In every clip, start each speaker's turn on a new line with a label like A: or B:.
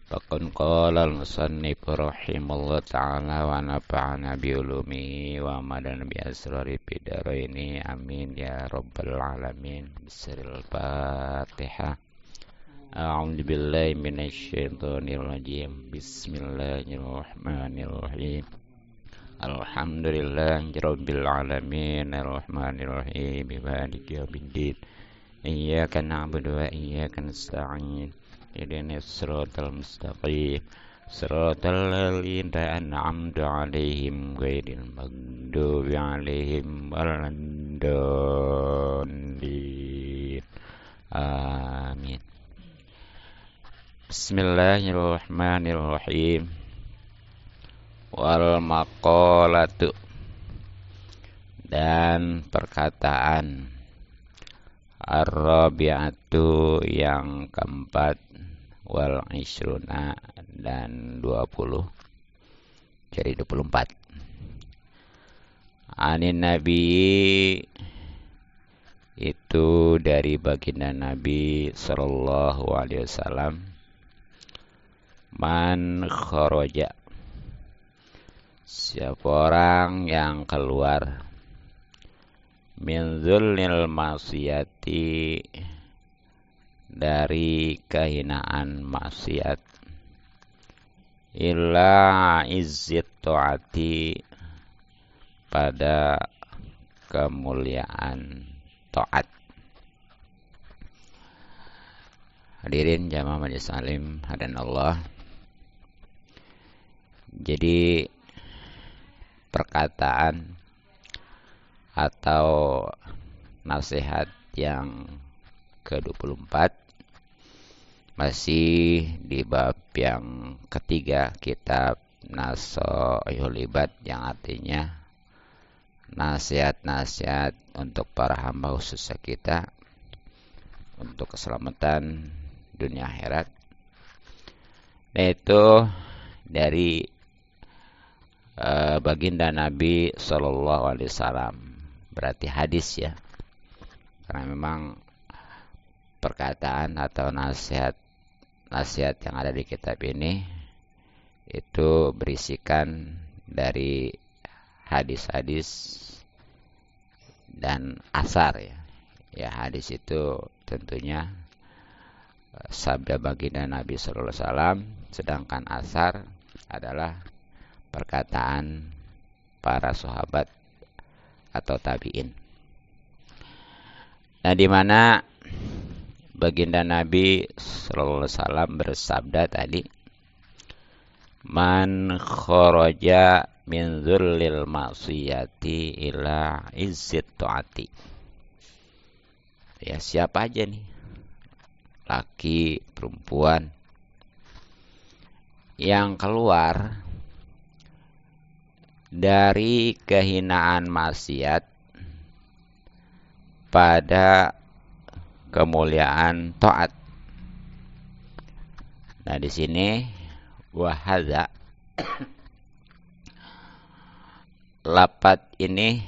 A: Faqad qala al-musannif rahimahullah ta'ala wa nafa'ana bi'ulumihi wa amadana bi asrari bidaraini amin ya rabbal alamin. Bismillahil Fatihah. A'udzu billahi minasy syaithanir rajim. Bismillahirrahmanirrahim. Alhamdulillahi rabbil alamin arrahmanir rahim maliki yaumiddin. Iyyaka na'budu wa iyyaka nasta'in. Ihdinas siratal mustaqim. Siratal ladzina an'amta 'alaihim ghairil maghdubi 'alaihim waladdallin. Amin. Bismillahirrahmanirrahim. Wal maqalatu, dan perkataan ar-rabi'atu yang keempat, wal ishruna dan 20, jadi 24. Anin Nabi, itu dari baginda Nabi sallallahu alaihi wasallam, man kharaja, siapa orang yang keluar, min zulnil maksiyati, dari kehinaan maksiat, illa izzit ta'ati, pada kemuliaan taat. Hadirin jamaah majelis salim hadan Allah. Jadi perkataan atau nasihat yang ke-24 masih di bab yang ketiga kitab Nasoihul Ibad, yang artinya nasihat-nasihat untuk para hamba khususnya kita untuk keselamatan dunia akhirat, yaitu dari baginda Nabi Sallallahu Alaihi Wasallam, berarti hadis ya, karena memang perkataan atau nasihat yang ada di kitab ini itu berisikan dari hadis-hadis dan asar ya. Ya, hadis itu tentunya sabda baginda Nabi Sallallahu Alaihi Wasallam, sedangkan asar adalah perkataan para sahabat atau tabi'in. Nah, di mana baginda Nabi sallallahu alaihi wasallam bersabda tadi, man kharaja min dzulil maksiyati ila izzit taati. Ya, siapa aja nih, laki, perempuan, yang keluar dari kehinaan maksiat pada kemuliaan taat. Nah, di sini wahadza, lapat ini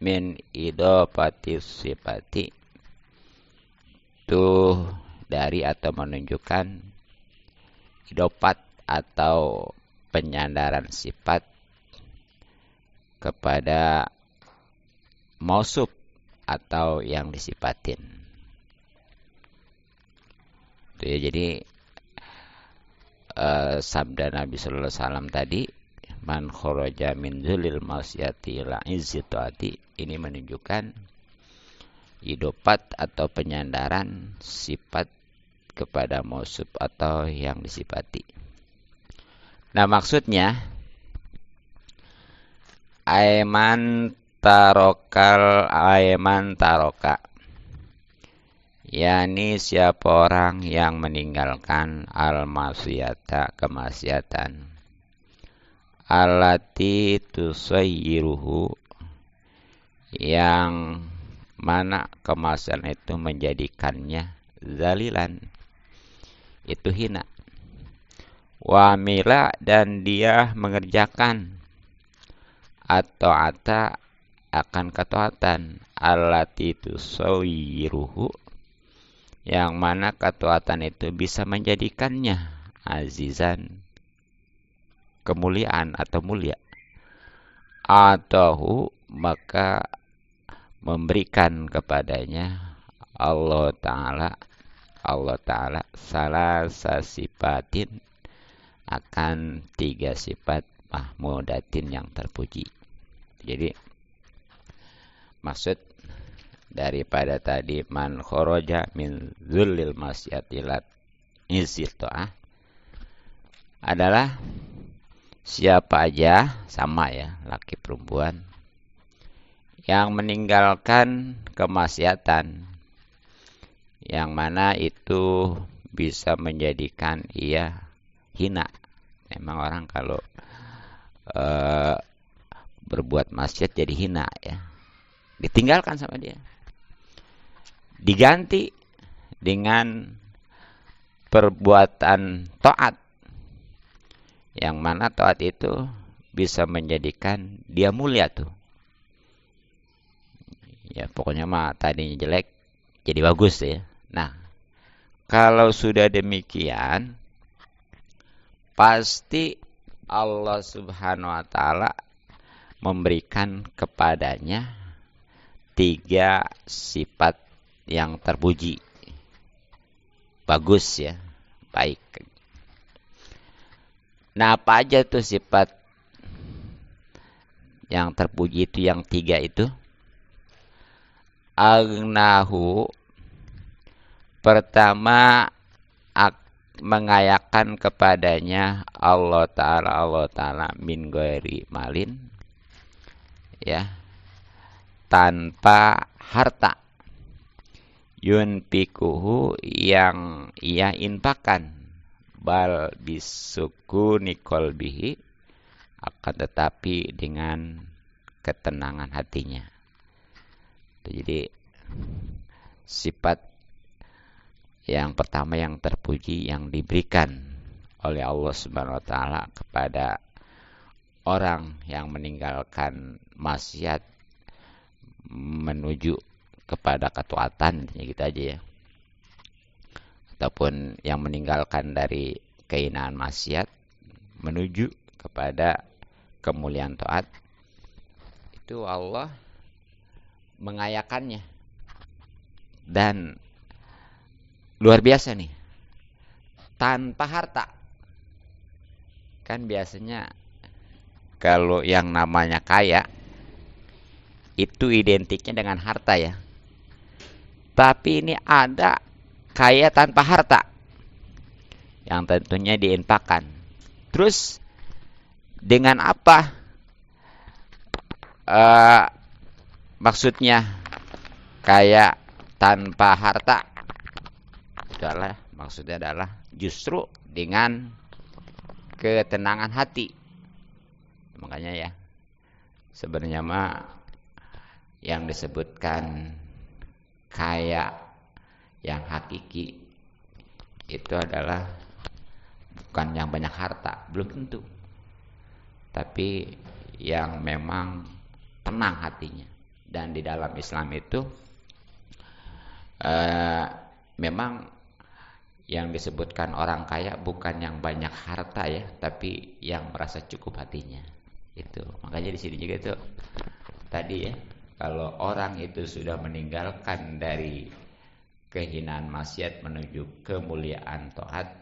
A: min idofati sifati, itu dari atau menunjukkan idofat atau penyandaran sifat kepada mausuf atau yang disifatin. Itu ya, jadi sabda Nabi sallallahu alaihi wasallam tadi, man kharaja min dzulil maksiyati ila izzit taati, ini menunjukkan idofat atau penyandaran sifat kepada mausuf atau yang disifati. Nah, maksudnya aiman taroka, yakni siapa orang yang meninggalkan al-maksiyata, kemaksiatan, allati tusayyiruhu, yang mana kemaksiatan itu menjadikannya zalilan, itu hina, wamila, dan dia mengerjakan atau akan ketaatan, allati tusayyiruhu, yang mana ketaatan itu bisa menjadikannya azizan, kemuliaan atau mulia. Atahu, maka memberikan kepadanya Allah Ta'ala salasa sifatin, akan 3 sifat mahmudatin yang terpuji. Jadi maksud daripada tadi man kharaja min zullil masyatilat izil ta'ah adalah siapa aja, sama ya, laki perempuan, yang meninggalkan kemaksiatan yang mana itu bisa menjadikan ia hina. Memang orang kalau berbuat maksiat jadi hina ya, ditinggalkan sama dia, diganti dengan perbuatan taat, yang mana taat itu bisa menjadikan dia mulia tuh. Ya pokoknya mah tadinya jelek jadi bagus ya. Nah, kalau sudah demikian, pasti Allah Subhanahu wa Ta'ala memberikan kepadanya 3 sifat yang terpuji. Bagus ya, baik. Nah, apa aja tuh sifat yang terpuji itu, yang 3 itu? Agnahu, pertama mengayakan kepadanya Allah Ta'ala min ghairi malin, ya, tanpa harta, yunfikuhu, yang ia infakkan, bal bisukuni qalbihi, akan tetapi dengan ketenangan hatinya. Jadi sifat yang pertama yang terpuji yang diberikan oleh Allah Subhanahu wa Ta'ala kepada orang yang meninggalkan maksiat menuju kepada ketaatan, gitu aja ya, ataupun yang meninggalkan dari kehinaan maksiat menuju kepada kemuliaan taat, itu Allah mengayakannya. Dan luar biasa nih, tanpa harta. Kan biasanya kalau yang namanya kaya itu identiknya dengan harta ya. Tapi ini ada kaya tanpa harta, yang tentunya diinfakkan. Terus dengan apa maksudnya kaya tanpa harta? Maksudnya adalah justru dengan ketenangan hati. Makanya ya, sebenarnya mah yang disebutkan kaya yang hakiki itu adalah bukan yang banyak harta, belum tentu, tapi yang memang tenang hatinya. Dan di dalam Islam itu memang yang disebutkan orang kaya bukan yang banyak harta ya, tapi yang merasa cukup hatinya. Itu makanya di sini juga itu tadi ya, kalau orang itu sudah meninggalkan dari kehinaan maksiat menuju kemuliaan taat,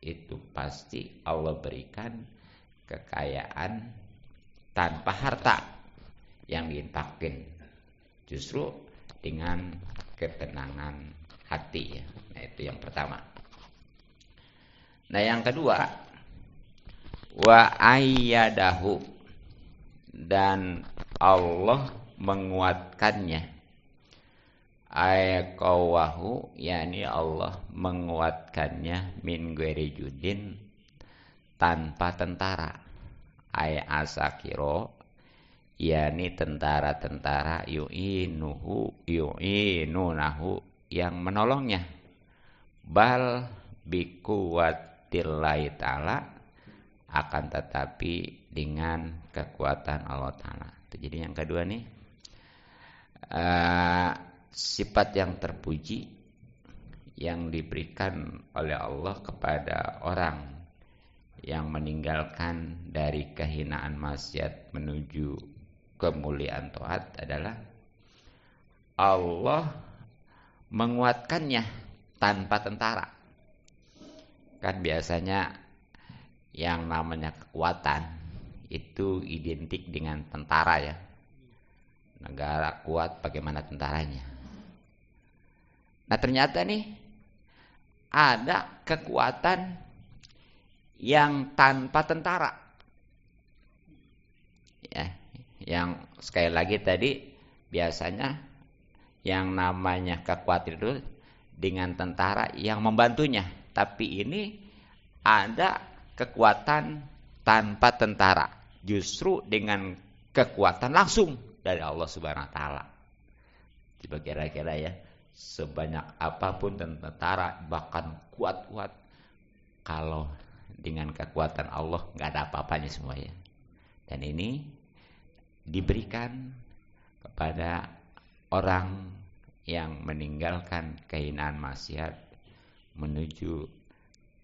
A: itu pasti Allah berikan kekayaan tanpa harta yang diinfakkan, justru dengan ketenangan hati ya. Nah, itu yang pertama. Nah, yang kedua, wa ayyadahu, dan Allah menguatkannya. Ayaqawahu, yakni Allah menguatkannya min ghairi judin, tanpa tentara. Ay asakiro, yakni tentara-tentara yu'inunahu, yang menolongnya. Bal bikuwatillahi ta'ala, akan tetapi dengan kekuatan Allah Ta'ala. Jadi yang kedua nih, sifat yang terpuji yang diberikan oleh Allah kepada orang yang meninggalkan dari kehinaan maksiat menuju kemuliaan taat adalah Allah menguatkannya tanpa tentara. Kan biasanya yang namanya kekuatan itu identik dengan tentara ya. Negara kuat bagaimana tentaranya. Nah ternyata nih ada kekuatan yang tanpa tentara. Ya, yang sekali lagi tadi biasanya yang namanya kekuatan itu dengan tentara yang membantunya. Tapi ini ada kekuatan tanpa tentara. Justru dengan kekuatan langsung dari Allah Subhanahu wa taala. Coba kira-kira ya, sebanyak apapun tentara bahkan kuat-kuat, kalau dengan kekuatan Allah nggak ada apa-apanya semuanya. Dan ini diberikan kepada orang yang meninggalkan kehinaan maksiat menuju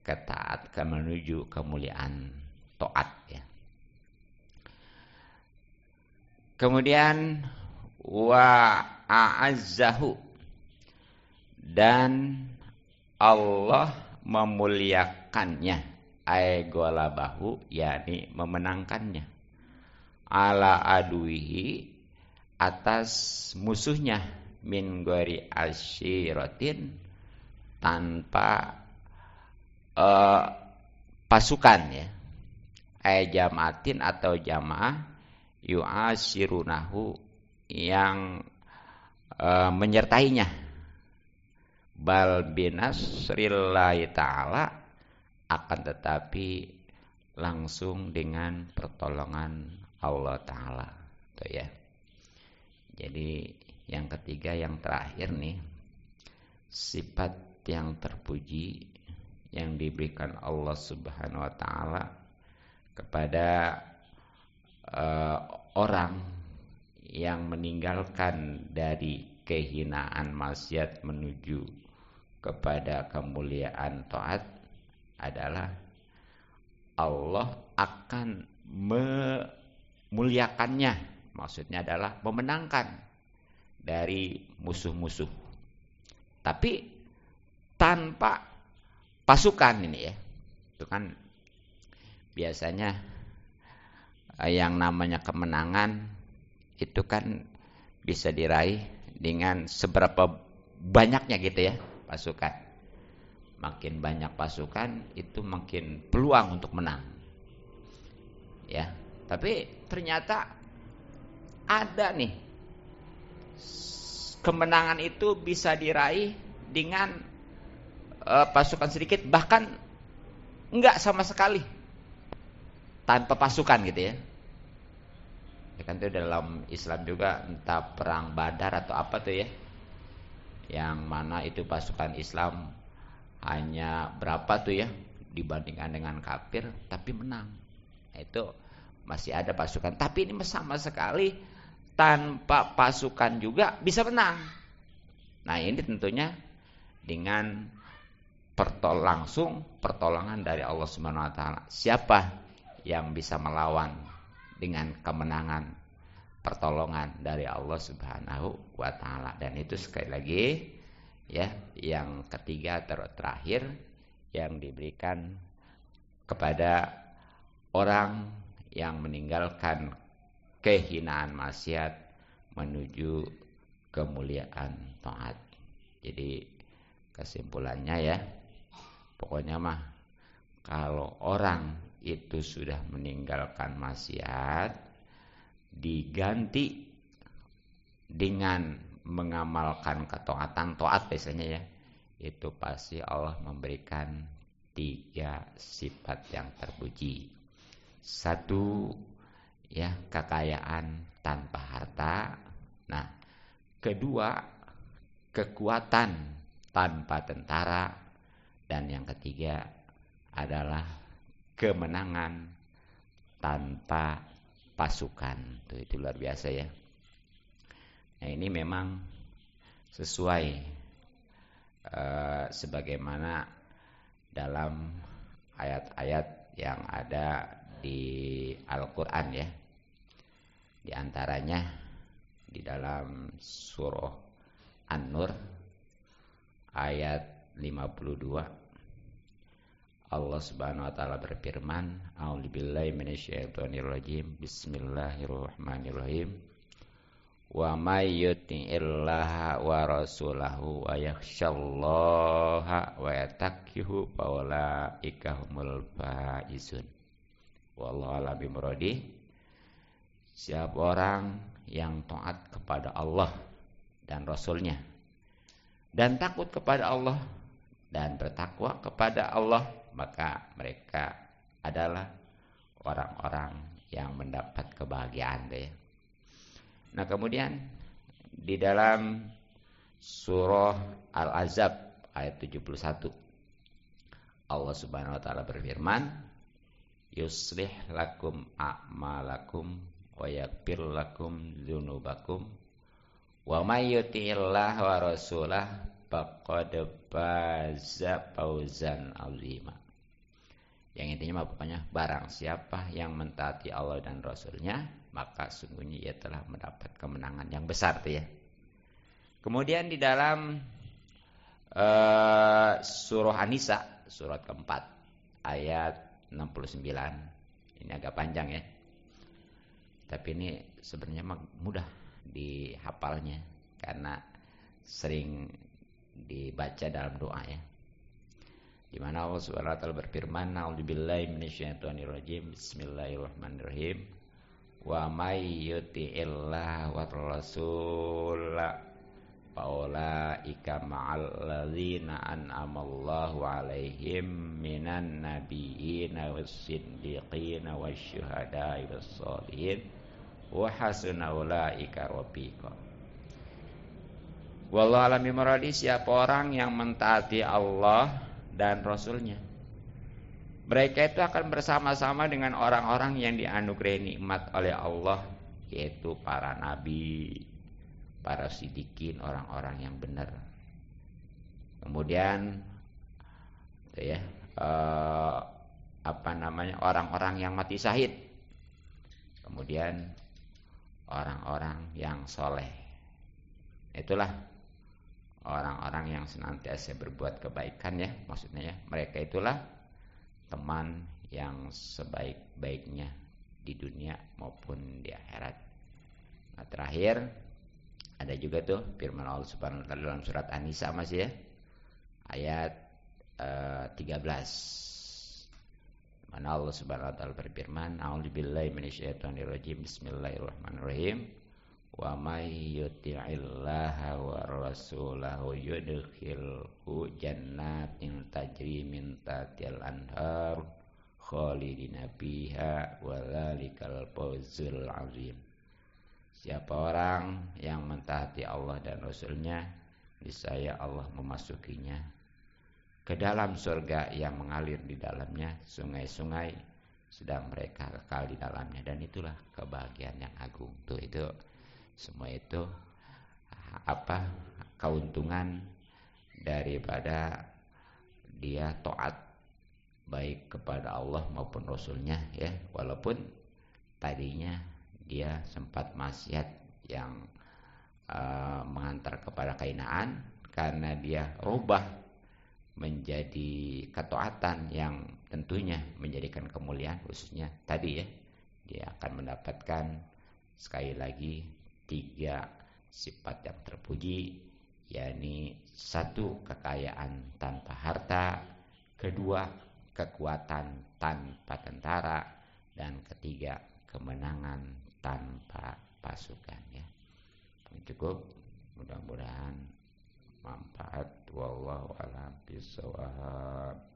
A: ketaatan, menuju kemuliaan taat ya. Kemudian wa a'azzahu, dan Allah memuliakannya, ay golabahu, yakni memenangkannya, ala aduihi, atas musuhnya, min ghairi asyiratin, tanpa pasukan ya, ay jamaatin atau jamaah, yu'asyirunahu, yang menyertainya, bal binasrillahi ta'ala, akan tetapi langsung dengan pertolongan Allah Ta'ala. Tuh ya. Jadi yang ketiga, yang terakhir nih, sifat yang terpuji yang diberikan Allah Subhanahu wa Ta'ala kepada orang yang meninggalkan dari kehinaan maksiat menuju kepada kemuliaan taat adalah Allah akan memuliakannya. Maksudnya adalah memenangkan dari musuh-musuh. Tapi tanpa pasukan ini ya. Itu kan biasanya yang namanya kemenangan itu kan bisa diraih dengan seberapa banyaknya gitu ya pasukan. Makin banyak pasukan itu makin peluang untuk menang. Ya, tapi ternyata ada nih kemenangan itu bisa diraih dengan pasukan sedikit, bahkan enggak sama sekali tanpa pasukan gitu ya. Ya kan itu dalam Islam juga, entah perang Badar atau apa tuh ya, yang mana itu pasukan Islam hanya berapa tuh ya dibandingkan dengan kafir, tapi menang. Nah, itu masih ada pasukan, tapi ini sama sekali tanpa pasukan juga bisa menang. Nah ini tentunya dengan langsung pertolongan dari Allah Subhanahu wa taala. Siapa yang bisa melawan dengan kemenangan, pertolongan dari Allah Subhanahu wa taala? Dan itu sekali lagi ya, yang ketiga terakhir yang diberikan kepada orang yang meninggalkan kehinaan maksiat menuju kemuliaan taat. Jadi kesimpulannya ya, pokoknya mah kalau orang itu sudah meninggalkan maksiat diganti dengan mengamalkan ketaatan, taat biasanya ya, itu pasti Allah memberikan 3 sifat yang terpuji. 1 ya, kekayaan tanpa harta. Nah, 2 kekuatan tanpa tentara, dan yang ketiga adalah kemenangan tanpa pasukan. Tuh, itu luar biasa ya. Nah, ini memang sesuai sebagaimana dalam ayat-ayat yang ada di Al-Quran ya. Di antaranya di dalam surah An-Nur ayat 52 Allah Subhanahu wa taala berfirman, A'udzubillahi minasyaitonirrajim. Bismillahirrahmanirrahim. Wa may yuti'illaha wa rasulahu wa yakhshallaha wa yattaqhu faulaika humul faizun. Wallahu a'lam bishawab. Siapa orang yang taat kepada Allah dan Rasulnya dan takut kepada Allah dan bertakwa kepada Allah, maka mereka adalah orang-orang yang mendapat kebahagiaan ya. Nah, kemudian di dalam surah Al-Ahzab ayat 71 Allah Subhanahu wa taala berfirman, yuslih lakum a'malakum wa yaghfir lakum dzunubakum wa may yuti'illah wa rasulah faqad faza fawzan 'azima. Yang intinya pokoknya barang siapa yang mentaati Allah dan Rasulnya, maka sungguhnya ia telah mendapat kemenangan yang besar tuh ya. Kemudian di dalam surah An-Nisa surat keempat ayat 69. Ini agak panjang ya. Tapi ini sebenarnya mudah dihafalnya karena sering dibaca dalam doa ya. Di mana Allah Subhanahu wa taala berfirman, A'udzubillahi minasyaitonirrajim. Bismillahirrahmanirrahim. Wa may yuti'illah wa rasul faulaika ma'al ladzina an'amallahu 'alaihim minan nabiyyin was-siddiqin wasyuhada'i was-shalihin wa hasuna ulaika rafiqa. Wallahu a'lam bishawab. Siapa orang yang mentaati Allah dan Rasulnya, mereka itu akan bersama-sama dengan orang-orang yang dianugerahi nikmat oleh Allah, yaitu para nabi, para siddiqin, orang-orang yang benar. Kemudian ya, orang-orang yang mati syahid. Kemudian orang-orang yang soleh. Itulah orang-orang yang senantiasa berbuat kebaikan ya, maksudnya ya, mereka itulah teman yang sebaik-baiknya di dunia maupun di akhirat. Nah, terakhir ada juga tuh firman Allah Subhanahu wa taala dalam surat An-Nisa masih ya, ayat 13. Mana Allah Subhanahu wa taala berfirman, A'udzubillahi minasyaitonirrajim. Bismillahirrahmanirrahim. Wa may yuti'illaha wa rasulahu yudkhilhu jannatin tajri min tahtihal anhar khalidina fiha wa dzalikal fawzul 'azim. Siapa orang yang mentaati Allah dan Rasulnya, niscaya Allah memasukinya ke dalam surga yang mengalir di dalamnya sungai-sungai, sedang mereka kekal di dalamnya, dan itulah kebahagiaan yang agung. Tuh, itu semua itu keuntungan daripada dia taat baik kepada Allah maupun Rasulnya ya, walaupun tadinya dia sempat maksiat yang mengantar kepada kehinaan, karena dia rubah menjadi ketaatan yang tentunya menjadikan kemuliaan, khususnya tadi ya, dia akan mendapatkan sekali lagi 3 sifat yang terpuji, yakni 1 kekayaan tanpa harta, 2 kekuatan tanpa tentara, dan 3 kemenangan tanpa pasukan ya. Cukup, mudah-mudahan manfaat. Wallahu a'lam bishawab.